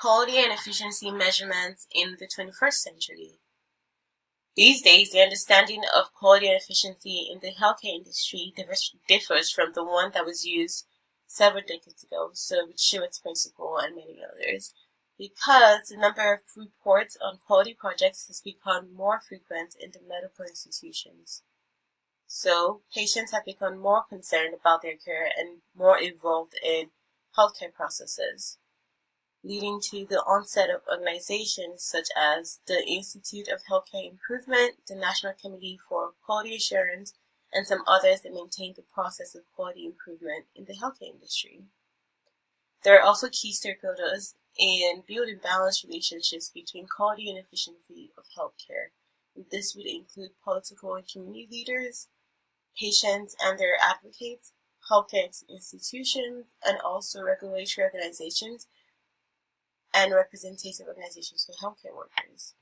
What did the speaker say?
Quality and efficiency measurements in the 21st century. These days, the understanding of quality and efficiency in the healthcare industry differs from the one that was used several decades ago, so with Shewart's principle and many others, because the number of reports on quality projects has become more frequent in the medical institutions. So, patients have become more concerned about their care and more involved in healthcare processes, leading to the onset of organizations such as the Institute of Healthcare Improvement, the National Committee for Quality Assurance, and some others that maintain the process of quality improvement in the healthcare industry. There are also key stakeholders in building balanced relationships between quality and efficiency of healthcare. This would include political and community leaders, patients and their advocates, healthcare institutions, and also regulatory organizations and representative organizations for healthcare workers.